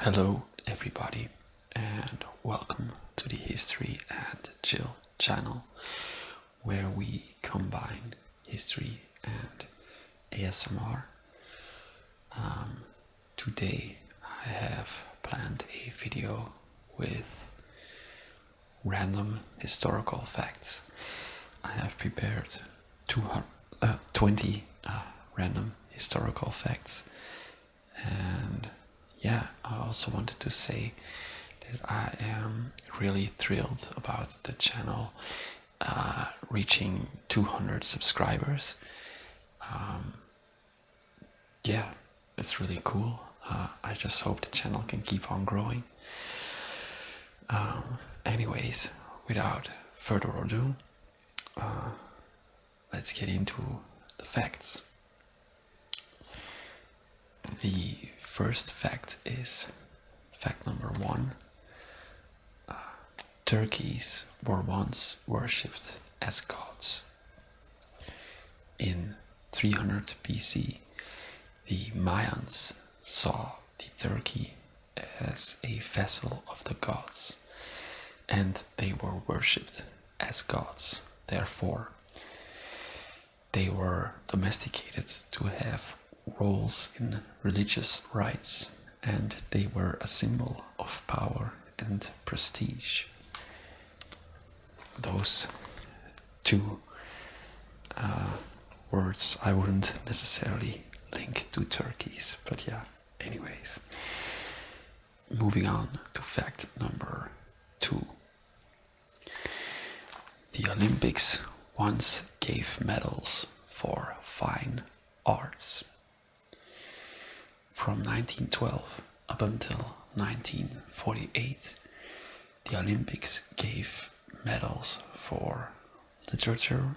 Hello everybody and welcome to the History and Chill channel, where we combine history and ASMR. Today I have planned a video with random historical facts. I have prepared 20 random historical facts, and yeah, I also wanted to say that I am really thrilled about the channel reaching 200 subscribers. Yeah, it's really cool. I just hope the channel can keep on growing. Anyways, without further ado, let's get into the facts. The first fact is fact number 1. Turkeys were once worshipped as gods. In 300 BC, the Mayans saw the turkey as a vessel of the gods, and they were worshipped as gods. Therefore, they were domesticated to have roles in religious rites, and they were a symbol of power and prestige. Those two words I wouldn't necessarily link to turkeys, but yeah, anyways. Moving on to fact number 2. The Olympics once gave medals for fine arts. From 1912 up until 1948, the Olympics gave medals for literature,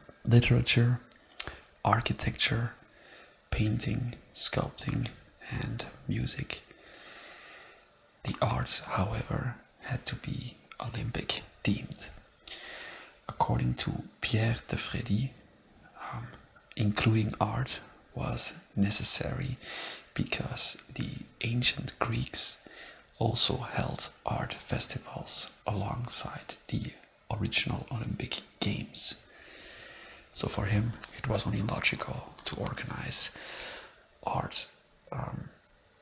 architecture, painting, sculpting, and music. The arts, however, had to be Olympic themed. According to Pierre de Frédy, including art was necessary because the ancient Greeks also held art festivals alongside the original Olympic Games. So for him, it was only logical to organize art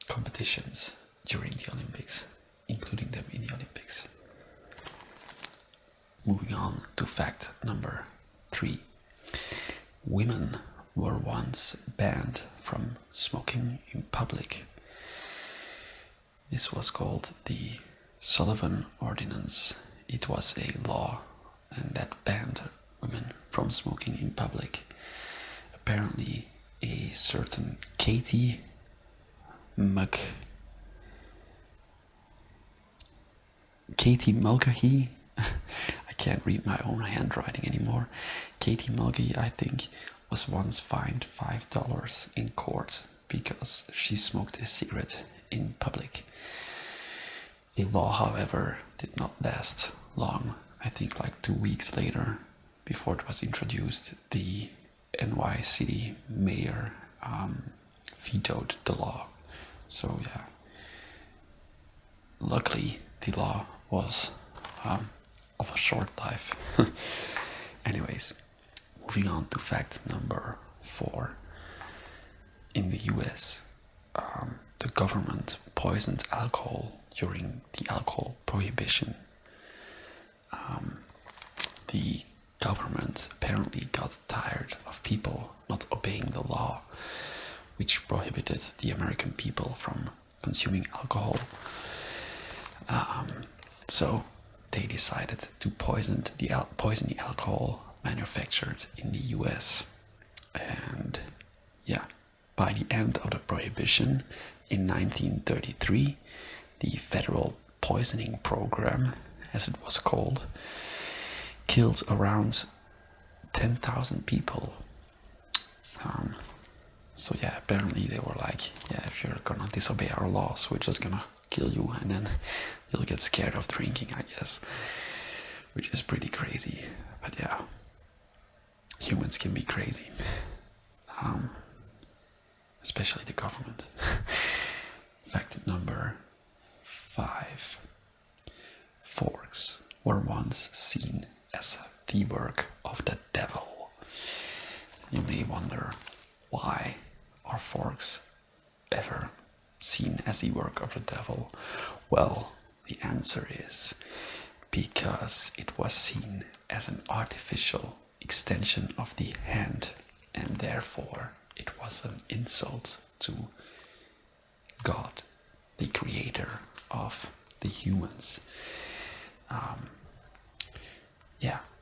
competitions during the Olympics, including them in the Olympics. Moving on to fact number 3. Women were once banned from smoking in public. This was called the Sullivan Ordinance. It was a law and that banned women from smoking in public. Apparently, a certain Katie Mulcahy, I can't read my own handwriting anymore. Katie Mulcahy, I think, was once fined $5 in court because she smoked a cigarette in public. The law, however, did not last long. I think like 2 weeks later, before it was introduced, the NY city mayor vetoed the law. So yeah, luckily the law was of a short life. Anyways, moving on to fact number 4. In the US, the government poisoned alcohol during the alcohol prohibition. The government apparently got tired of people not obeying the law, which prohibited the American people from consuming alcohol. So they decided to poison the alcohol manufactured in the US. And yeah, by the end of the prohibition in 1933, the federal poisoning program, as it was called, killed around 10,000 people. So yeah, apparently they were like, yeah, if you're gonna disobey our laws, we're just gonna kill you, and then you'll get scared of drinking, I guess. Which is pretty crazy. But yeah, humans can be crazy. Especially the government. Fact number were once seen as the work of the devil. You may wonder, why are forks ever seen as the work of the devil? Well, the answer is because it was seen as an artificial extension of the hand, and therefore it was an insult to God, the creator of the humans.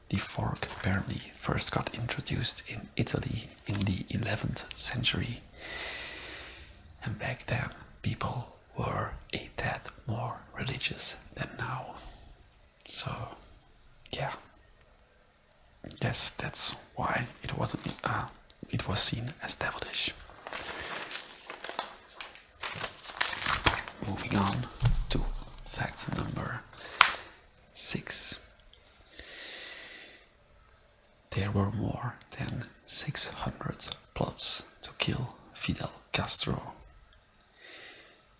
The fork apparently first got introduced in Italy in the 11th century, and back then people were a tad more religious than now. So yeah, yes, that's why it was seen as devilish. Moving on to fact number 6. There were more than 600 plots to kill Fidel Castro.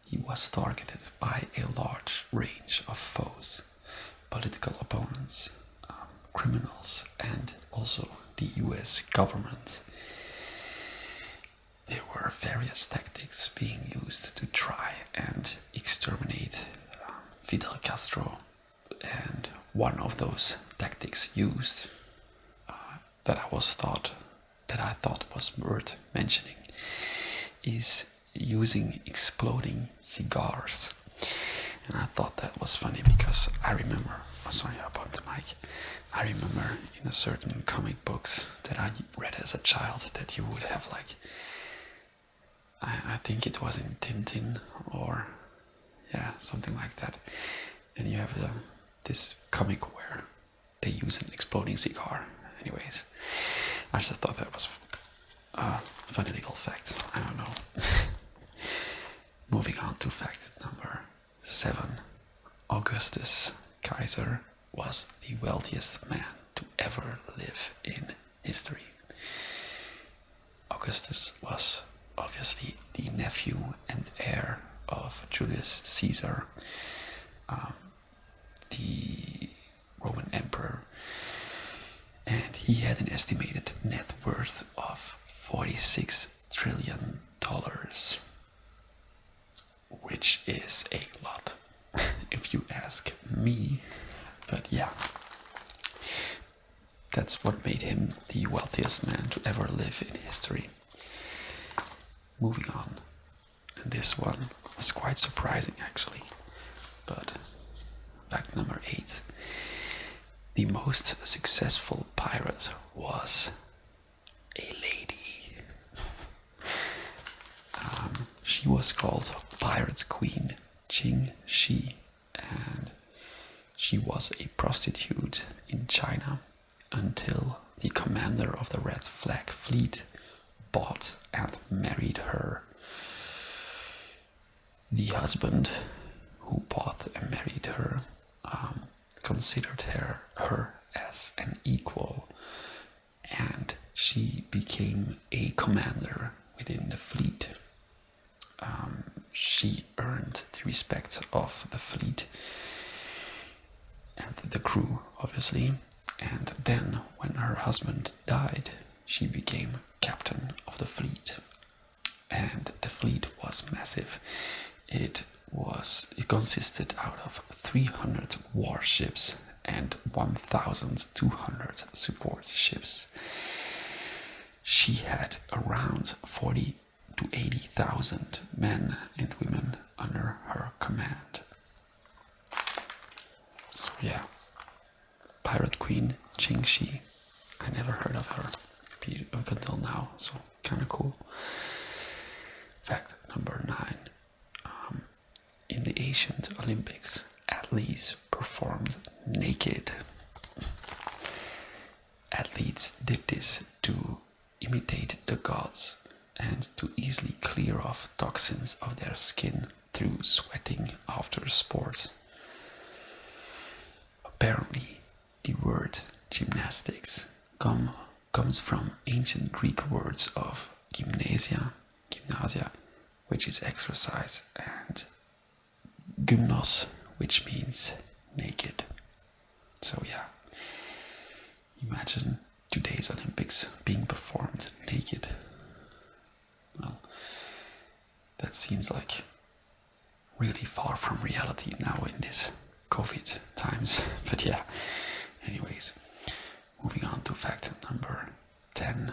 He was targeted by a large range of foes, political opponents, criminals, and also the US government. There were various tactics being used to try and exterminate Fidel Castro, and one of those tactics used that I thought was worth mentioning is using exploding cigars. And I thought that was funny because I remember, I remember in a certain comic books that I read as a child that you would have like, I think it was in Tintin or something like that, and you have this comic where they use an exploding cigar. Anyways, I just thought that was a funny little fact. I don't know. Moving on to fact number 7. Augustus Kaiser was the wealthiest man to ever live in history. Augustus was obviously the nephew and heir of Julius Caesar, the Roman emperor, and he had an estimated net worth of $46 trillion, which is a lot, if you ask me. But yeah, that's what made him the wealthiest man to ever live in history. Moving on, and this one was quite surprising actually, but fact number 8. The most successful pirate was a lady. She was called Pirate Queen Qing Shi, and she was a prostitute in China until the commander of the Red Flag Fleet bought and married her. The husband who bought and married her considered her as an equal, and she became a commander within the fleet. She earned the respect of the fleet and the crew, obviously, and then when her husband died, she became captain of the fleet. And the fleet was massive. It consisted out of 300 warships and 1,200 support ships. She had around 40 to 80,000 men and women under her command. So yeah, Pirate Queen Qing Shi. I never heard of her up until now, so kind of cool. Fact number 9. In the ancient Olympics, athletes performed naked. Athletes did this to imitate the gods and to easily clear off toxins of their skin through sweating after sport. Apparently, the word gymnastics comes from ancient Greek words of gymnasia, which is exercise, and gymnos, which means naked. So yeah, imagine today's Olympics being performed naked. Well, that seems like really far from reality now in this COVID times. But yeah, anyways, moving on to fact number 10.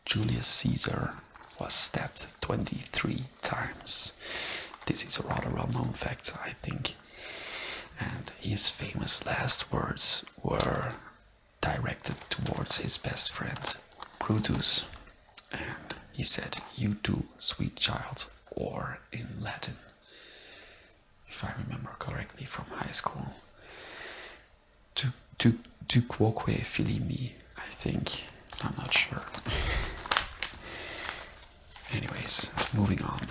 Julius Caesar was stabbed 23 times. This is a rather well-known fact, I think. And his famous last words were directed towards his best friend, Brutus. And he said, "You too, sweet child," or in Latin, if I remember correctly from high school. Tu quoque fili mi, I think. I'm not sure. Anyways, moving on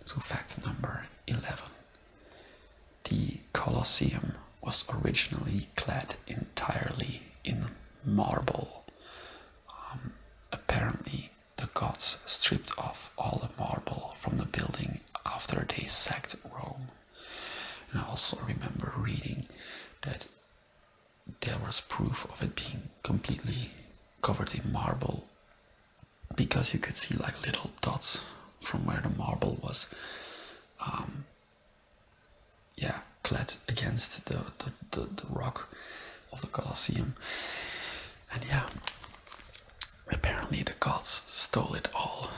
to fact number 11. The Colosseum was originally clad entirely in marble. Apparently, the gods stripped off all the marble from the building after they sacked Rome. And I also remember reading that there was proof of it being completely covered in marble, because you could see like little dots from where the marble was clad against the rock of the Colosseum. And yeah, apparently the gods stole it all.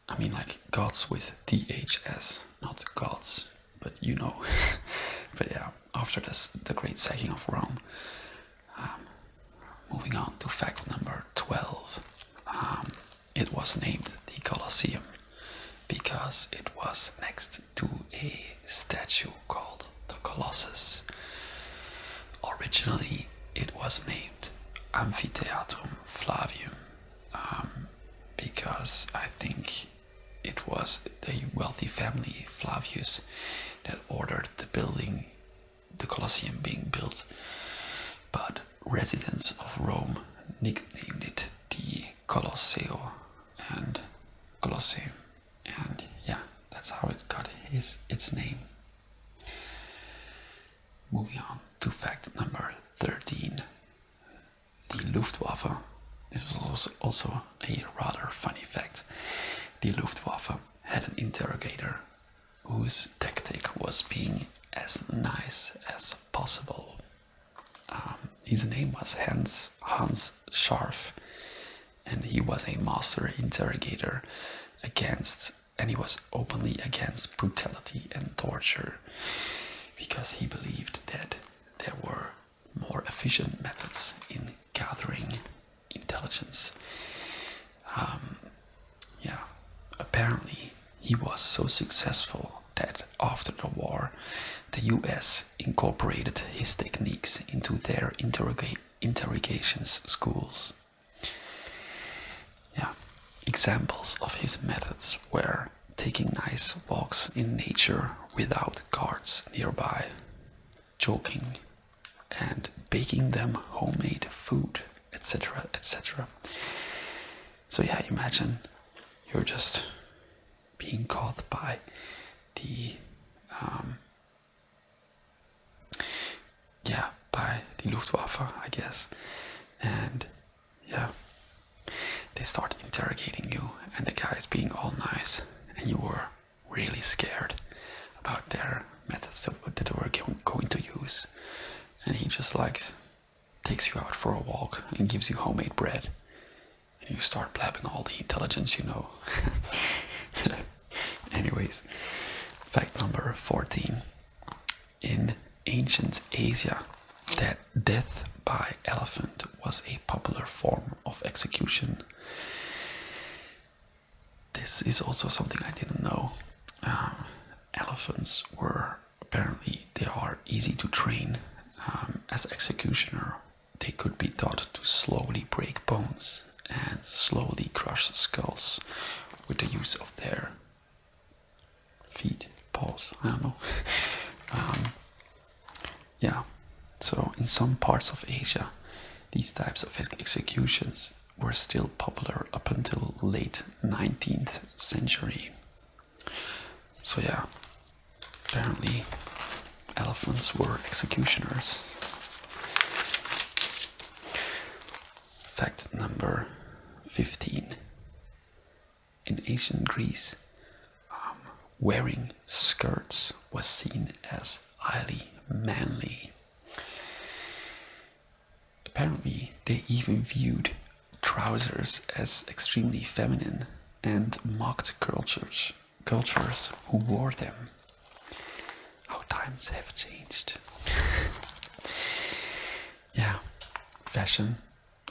I mean, like gods with THS, not gods, but you know. But yeah, after the great sacking of Rome, moving on to fact number 12. It was named the Colosseum because it was next to a statue called the Colossus. Originally, it was named Amphitheatrum Flavium because I think it was the wealthy family Flavius that ordered the Colosseum being built. But residents of Rome nicknamed it the Colosseo and Colosseum, and yeah, that's how it got its name. Moving on to fact number 13. The Luftwaffe. This was also a rather funny fact. The Luftwaffe had an interrogator whose tactic was being as nice as possible. His name was Hans Scharf, and he was a master interrogator and he was openly against brutality and torture, because he believed that there were more efficient methods in gathering intelligence. Apparently he was so successful that after the war, the US incorporated his techniques into their interrogations schools. Examples of his methods were taking nice walks in nature without guards nearby, joking, and baking them homemade food, etc., etc. So yeah, imagine you're just being caught by the Luftwaffe, I guess, and yeah, they start interrogating you, and the guy's being all nice, and you were really scared about their methods that they were going to use, and he just takes you out for a walk and gives you homemade bread, and you start blabbing all the intelligence you know. Anyways, fact number 14. In ancient Asia, that death by elephant was a popular form of execution. This is also something I didn't know. Elephants they are easy to train. As executioner, they could be taught to slowly break bones and slowly crush skulls with the use of their feet, paws, I don't know. So in some parts of Asia, these types of executions were still popular up until late 19th century. So yeah, apparently elephants were executioners. Fact number 15. In ancient Greece, wearing skirts was seen as highly manly. Apparently, they even viewed trousers as extremely feminine and mocked cultures who wore them. How times have changed. Yeah, fashion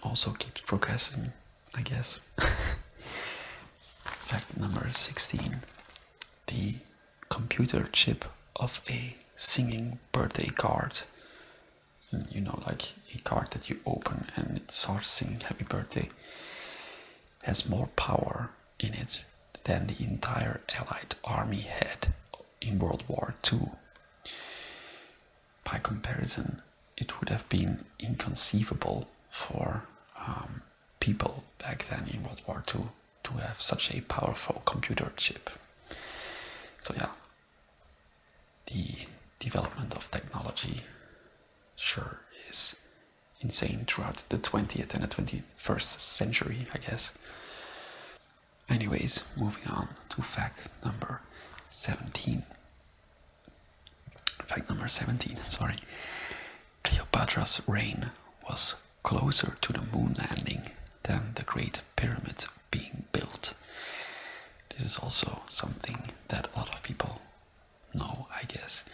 also keeps progressing, I guess. Fact number 16. The computer chip of a singing birthday card, you know, like a card that you open and it starts singing happy birthday, has more power in it than the entire Allied army had in World War II. By comparison, it would have been inconceivable for people back then in World War II to have such a powerful computer chip. So yeah, the development of technology sure is insane throughout the 20th and the 21st century, I guess. Anyways, moving on to fact number 17. Fact number 17, sorry. Cleopatra's reign was closer to the moon landing than the Great Pyramid being built. This is also something that a lot of people know, I guess.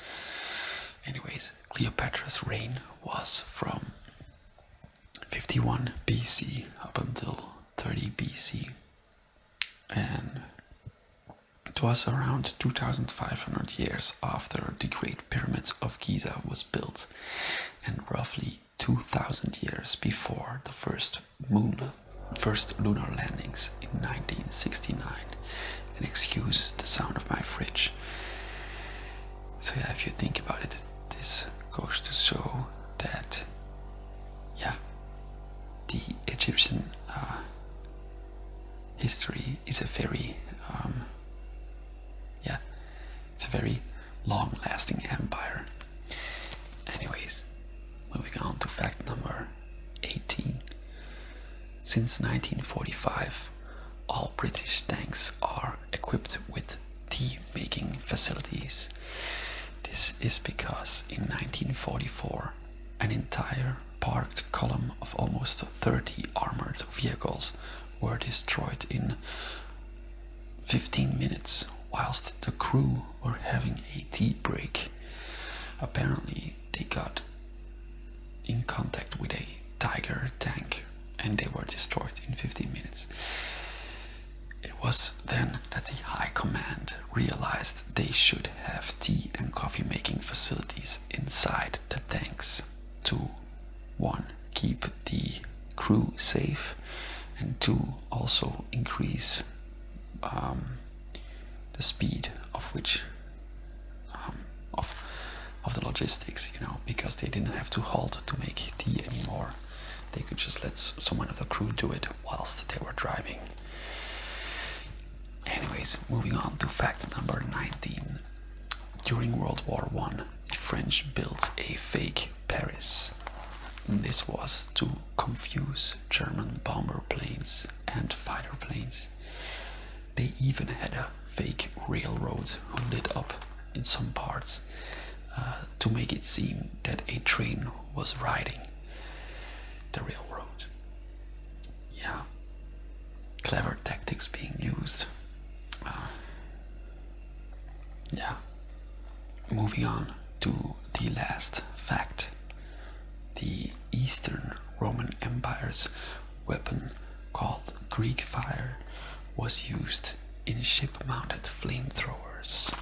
Anyways, Cleopatra's reign was from 51 BC up until 30 BC. And it was around 2,500 years after the Great Pyramid of Giza was built, and roughly 2,000 years before the first lunar landings in 1969. And excuse the sound of my fridge. So yeah, if you think about it, this goes to show that, yeah, the Egyptian history is a very, it's a very long-lasting empire. Anyways, moving on to fact number 18. Since 1945, all British tanks are equipped with tea-making facilities. This is because in 1944, an entire parked column of almost 30 armored vehicles were destroyed in 15 minutes whilst the crew were having a tea break. Apparently, they got in contact with a Tiger tank and they were destroyed in 15 minutes. It was then that the High Command realized they should have tea and coffee making facilities inside the tanks to, 1, keep the crew safe, and 2, also increase the speed of which of the logistics, you know, because they didn't have to halt to make tea anymore. They could just let someone of the crew do it whilst they were driving. Anyways, moving on to fact number 19. During World War I, the French built a fake Paris. This was to confuse German bomber planes and fighter planes. They even had a fake railroad who lit up in some parts to make it seem that a train was riding the railroad. Yeah, clever tactics being used. Yeah. Moving on to the last fact. The Eastern Roman Empire's weapon called Greek fire was used in ship-mounted flamethrowers.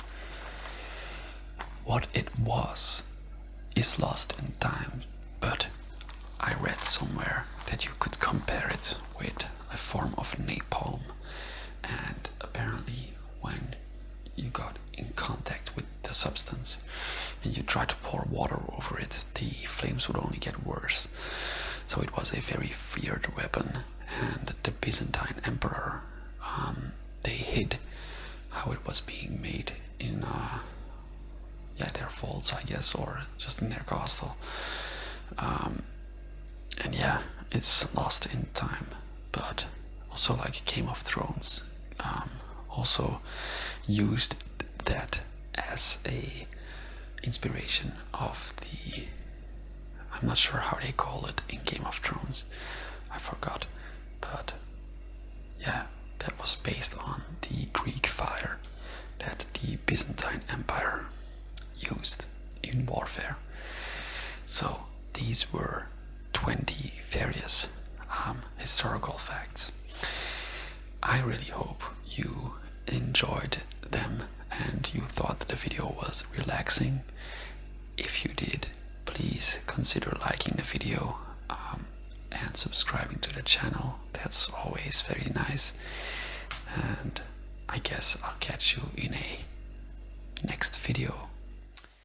What it was is lost in time, but I read somewhere that you could compare it with a form of napalm, and apparently when you got in contact with the substance and you tried to pour water over it, the flames would only get worse. So it was a very feared weapon, and the Byzantine emperor, they hid how it was being made in their waterfalls, I guess, or just in their castle. And yeah, it's lost in time, but also like Game of Thrones also used that as a inspiration of the, I'm not sure how they call it in Game of Thrones, I forgot, but yeah, that was based on the Greek fire that the Byzantine Empire used in warfare. So these were 20 various historical facts. I really hope you enjoyed them and you thought that the video was relaxing. If you did, please consider liking the video and subscribing to the channel. That's always very nice. And I guess I'll catch you in a next